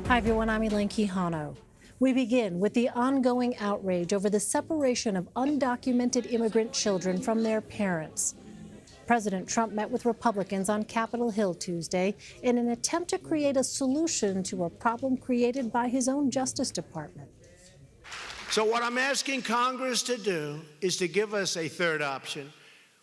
Hi, everyone. I'm Elaine Quijano. We begin with the ongoing outrage over the separation of undocumented immigrant children from their parents. President Trump met with Republicans on Capitol Hill Tuesday in an attempt to create a solution to a problem created by his own Justice Department. So what I'm asking Congress to do is to give us a third option,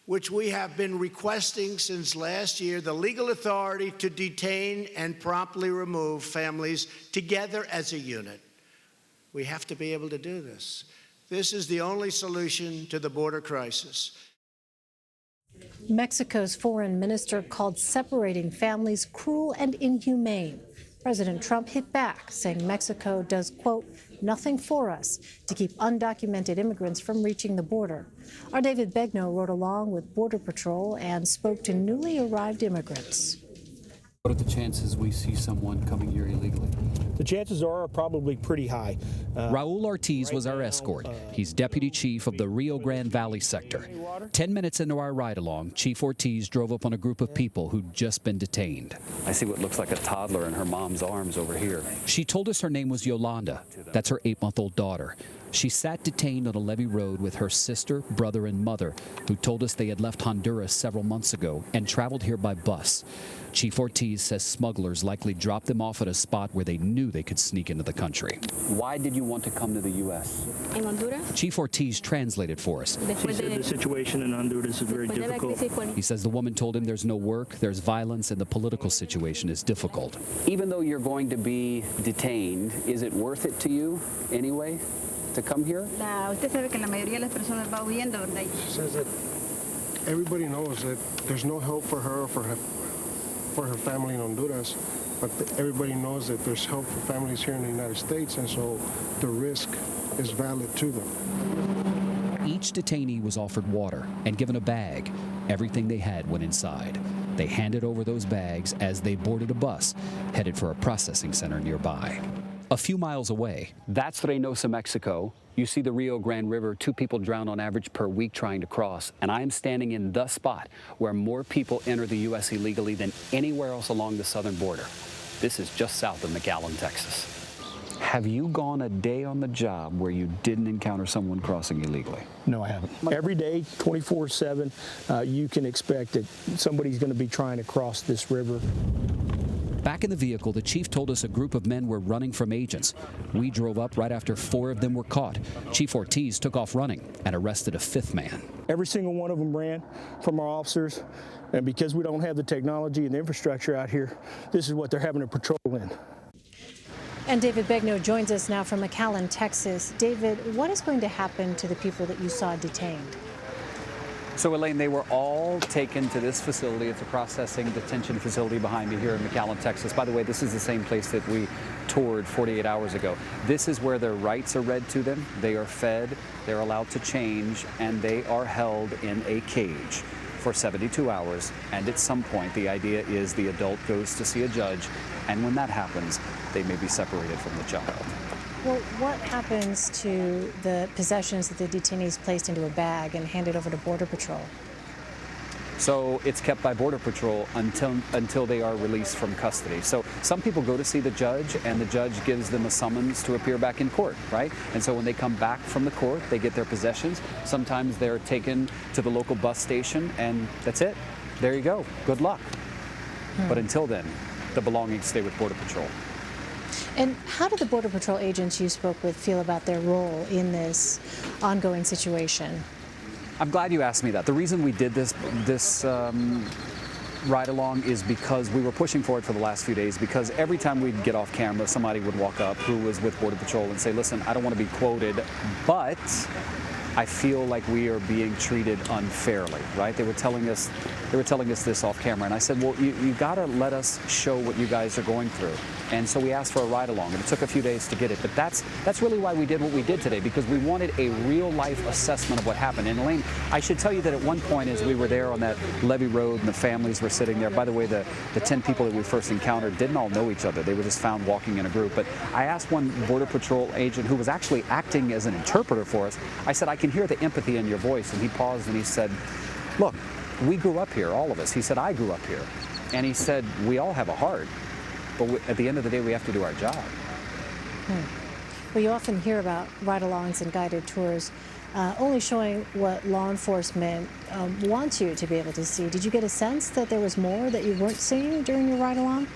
which we have been requesting since last year, the legal authority to detain and promptly remove families together as a unit. We have to be able to do this. This is the only solution to the border crisis. Mexico's foreign minister called separating families cruel and inhumane. President Trump hit back, saying Mexico does, quote, nothing for us to keep undocumented immigrants from reaching the border. Our David Begnaud rode along with Border Patrol and spoke to newly arrived immigrants. What are the chances we see someone coming here illegally? The chances are probably pretty high. Raul Ortiz was our escort. He's deputy chief of the Rio Grande Valley sector. 10 minutes into our ride-along, Chief Ortiz drove up on a group of people who'd just been detained. I see what looks like a toddler in her mom's arms over here. She told us her name was Yolanda. That's her 8-month-old daughter. She sat detained on a levee road with her sister, brother, and mother, who told us they had left Honduras several months ago and traveled here by bus. Chief Ortiz says smugglers likely dropped them off at a spot where they knew they could sneak into the country. Why did you want to come to the U.S.? In Honduras? Chief Ortiz translated for us. She said the situation in Honduras is very difficult. He says the woman told him there's no work, there's violence, and the political situation is difficult. Even though you're going to be detained, is it worth it to you anyway to come here? Usted sabe que la mayoría de las personas va huyendo, ¿verdad? Says that everybody knows that there's no help for her or for her family in Honduras, but everybody knows that there's help for families here in the United States, and so the risk is valid to them. Each detainee was offered water and given a bag. Everything they had went inside. They handed over those bags as they boarded a bus headed for a processing center nearby. A few miles away, That's Reynosa, Mexico. You see the Rio Grande River. 2 people drown on average per week trying to cross. And I am standing in the spot where more people enter the U.S. illegally than anywhere else along the southern border. This is just south of McAllen, Texas. Have you gone a day on the job where you didn't encounter someone crossing illegally? No, I haven't. Every day, 24/7, you can expect that somebody's going to be trying to cross this river. back in the vehicle, the chief told us a group of men were running from agents. We drove up right after 4 of them were caught. Chief Ortiz took off running and arrested a 5th man. Every single one of them ran from our officers, and because we don't have the technology and the infrastructure out here, this is what they're having to patrol in. And David Begnaud joins us now from McAllen, Texas. David, what is going to happen to the people that you saw detained? So, Elaine, they were all taken to this facility. It's a processing detention facility behind me here in McAllen, Texas. By the way, this is the same place that we toured 48 hours ago. This is where their rights are read to them. They are fed, they're allowed to change, and they are held in a cage for 72 hours. And at some point, the idea is the adult goes to see a judge, and when that happens, they may be separated from the child. Well, what happens to the possessions that the detainees placed into a bag and handed over to Border Patrol? So it's kept by Border Patrol until they are released from custody. So some people go to see the judge, and the judge gives them a summons to appear back in court, right? And so when they come back from the court, they get their possessions. Sometimes they're taken to the local bus station, and that's it. There you go. Good luck. But until then, the belongings stay with Border Patrol. And how do the Border Patrol agents you spoke with feel about their role in this ongoing situation? I'm glad you asked me that. The reason we did this ride along is because we were pushing for it for the last few days, because every time we'd get off camera, somebody would walk up who was with Border Patrol and say, listen, I don't want to be quoted, but I feel like we are being treated unfairly, right? They were telling us this off camera, and I said, well, you gotta let us show what you guys are going through. And so we asked for a ride along, and it took a few days to get it. But that's really why we did what we did today, because we wanted a real life assessment of what happened. And Elaine, I should tell you that at one point as we were there on that levee road and the families were sitting there, by the way, the 10 people that we first encountered didn't all know each other. They were just found walking in a group. But I asked one Border Patrol agent who was actually acting as an interpreter for us, I said, I can hear the empathy in your voice. And he paused and he said, look, we grew up here, all of us. He said, I grew up here. And he said, we all have a heart. but at the end of the day, we have to do our job. Well, you often hear about ride-alongs and guided tours only showing what law enforcement wants you to be able to see. Did you get a sense that there was more that you weren't seeing during your ride-along?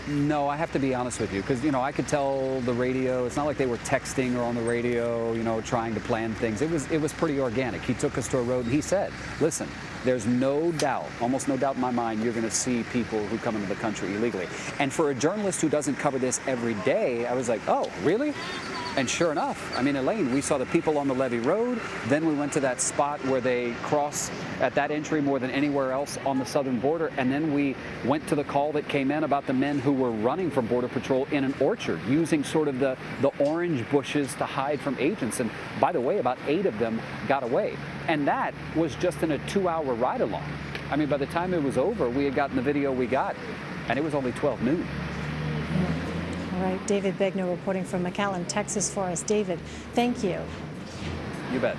No, I have to be honest with you, because, you know, I could tell the radio, it's not like they were texting or on the radio, you know, trying to plan things. It was pretty organic. He took us to a road and he said, listen, there's no doubt, almost no doubt in my mind, you're going to see people who come into the country illegally. And for a journalist who doesn't cover this every day, I was like, oh, really? And sure enough, I mean, Elaine, we saw the people on the Levee Road. Then we went to that spot where they cross at that entry more than anywhere else on the southern border. And then we went to the call that came in about the men who were running from Border Patrol in an orchard, using sort of the orange bushes to hide from agents. And by the way, about 8 of them got away. And that was just in a 2-hour ride along. I mean, by the time it was over, we had gotten the video we got, and it was only 12 noon. All right, David Begnaud reporting from McAllen, Texas for us. David, thank you. You bet.